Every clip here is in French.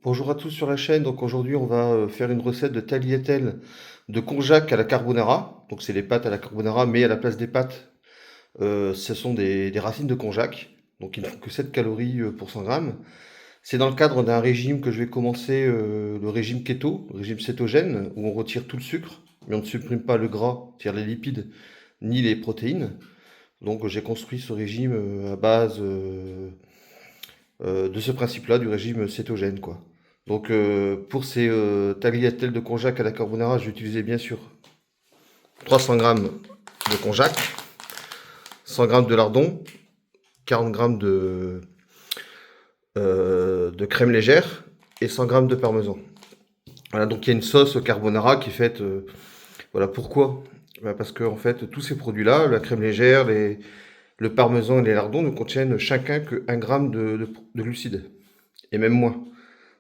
Bonjour à tous sur la chaîne. Donc aujourd'hui, on va faire une recette de tagliatelle de konjac à la carbonara. Donc c'est les pâtes à la carbonara, mais à la place des pâtes, ce sont des racines de konjac. Donc il ne faut que 7 calories pour 100 grammes. C'est dans le cadre d'un régime que je vais commencer, le régime keto, le régime cétogène, où on retire tout le sucre, mais on ne supprime pas le gras, c'est-à-dire les lipides, ni les protéines. Donc j'ai construit ce régime à base de ce principe-là, du régime cétogène, quoi. Donc pour ces tagliatelles de konjac à la carbonara, je vais utiliser bien sûr 300 grammes de konjac, 100 grammes de lardon, 40 grammes de crème légère et 100 grammes de parmesan. Voilà, donc il y a une sauce au carbonara qui est faite. Voilà pourquoi. Bah, parce que en fait, tous ces produits-là, la crème légère, le parmesan et les lardons, ne contiennent chacun que 1 gramme de glucides, et même moins.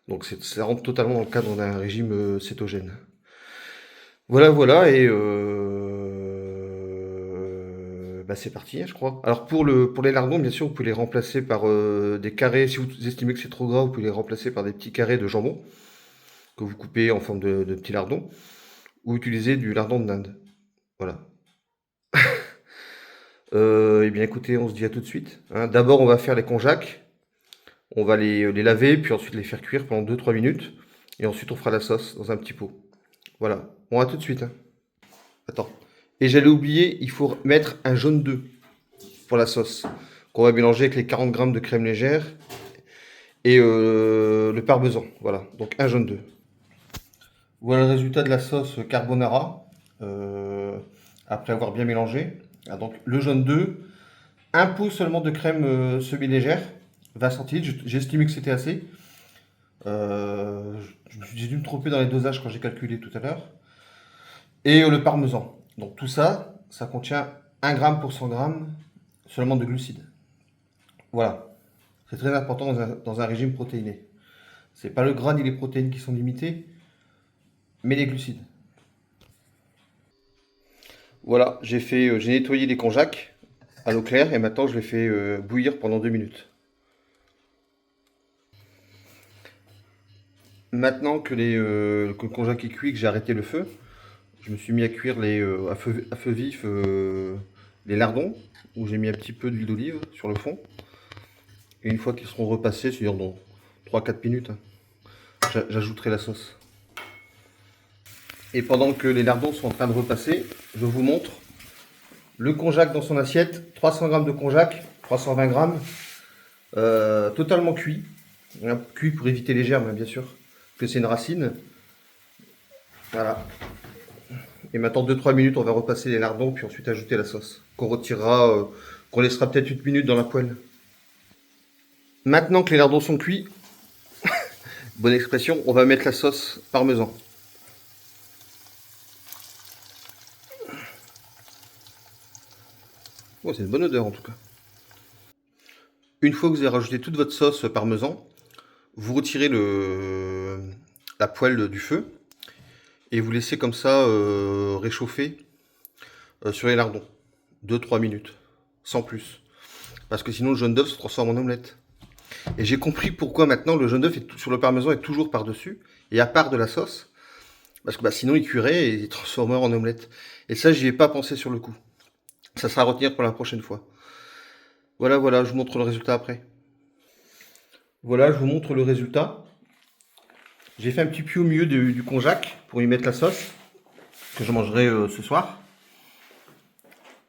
Donc ça rentre totalement dans le cadre d'un régime cétogène. Voilà, voilà, et bah, c'est parti, hein, je crois. Alors pour les lardons, bien sûr, vous pouvez les remplacer par des carrés. Si vous estimez que c'est trop gras, vous pouvez les remplacer par des petits carrés de jambon que vous coupez en forme de petits lardons, ou utiliser du lardon de Inde. Voilà. Eh bien écoutez, on se dit à tout de suite, hein. D'abord, on va faire les konjac. On va les laver, puis ensuite les faire cuire pendant 2-3 minutes. Et ensuite, on fera la sauce dans un petit pot. Voilà. Bon, à tout de suite, hein. Attends. Et j'allais oublier, il faut mettre un jaune d'œuf pour la sauce, qu'on va mélanger avec les 40 grammes de crème légère et le parmesan. Voilà, donc un jaune d'œuf. Voilà le résultat de la sauce carbonara, après avoir bien mélangé. Ah, donc le jaune d'œuf, un pot seulement de crème semi-légère, 20 centilitres, j'ai estimé que c'était assez. J'ai dû me tromper dans les dosages quand j'ai calculé tout à l'heure. Et le parmesan. Donc tout ça, ça contient 1 gramme pour 100 grammes seulement de glucides. Voilà. C'est très important dans un régime protéiné. C'est pas le gras ni les protéines qui sont limitées, mais les glucides. Voilà, j'ai nettoyé les konjac à l'eau claire et maintenant je les fais bouillir pendant 2 minutes. Maintenant que que le konjac est cuit, que j'ai arrêté le feu, je me suis mis à cuire à feu vif les lardons, où j'ai mis un petit peu d'huile d'olive sur le fond. Et une fois qu'ils seront repassés, c'est-à-dire dans 3-4 minutes, hein, j'ajouterai la sauce. Et pendant que les lardons sont en train de repasser, je vous montre le konjac dans son assiette. 300 grammes de konjac, 320 grammes, totalement cuit. Hein, cuit pour éviter les germes, hein, bien sûr, que c'est une racine. Voilà. Et maintenant 2-3 minutes, on va repasser les lardons, puis ensuite ajouter la sauce, qu'on retirera, qu'on laissera peut-être 8 minutes dans la poêle. Maintenant que les lardons sont cuits, bonne expression, on va mettre la sauce parmesan. Oh, c'est une bonne odeur en tout cas. Une fois que vous avez rajouté toute votre sauce parmesan, vous retirez la poêle du feu et vous laissez comme ça réchauffer sur les lardons. 2-3 minutes, sans plus. Parce que sinon le jaune d'œuf se transforme en omelette. Et j'ai compris pourquoi maintenant le jaune d'œuf sur le parmesan est toujours par-dessus et à part de la sauce. Parce que sinon il cuirait et il transformerait en omelette. Et ça, j'y ai pas pensé sur le coup. Ça sera à retenir pour la prochaine fois. Voilà, voilà, je vous montre le résultat après. Voilà, je vous montre le résultat. J'ai fait un petit puits au milieu du konjac pour y mettre la sauce que je mangerai ce soir.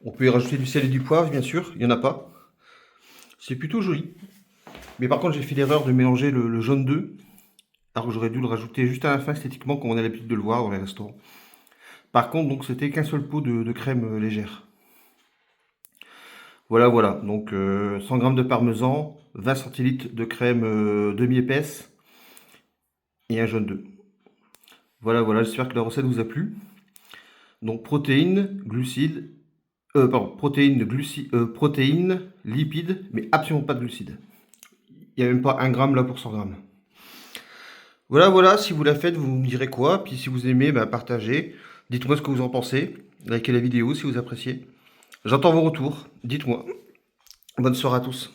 On peut y rajouter du sel et du poivre, bien sûr, il n'y en a pas. C'est plutôt joli. Mais par contre, j'ai fait l'erreur de mélanger le jaune d'œuf, alors que j'aurais dû le rajouter juste à la fin esthétiquement, comme on a l'habitude de le voir dans les restaurants. Par contre, donc c'était qu'un seul pot de crème légère. Voilà, voilà. Donc 100 g de parmesan, 20 centilitres de crème demi-épaisse et un jaune d'œuf. Voilà, voilà. J'espère que la recette vous a plu. Donc protéines, glucides, protéines, lipides, mais absolument pas de glucides. Il n'y a même pas 1 gramme là pour 100 grammes. Voilà, voilà. Si vous la faites, vous me direz quoi. Puis si vous aimez, partagez. Dites-moi ce que vous en pensez. Likez la vidéo si vous appréciez. J'entends vos retours. Dites-moi. Bonne soirée à tous.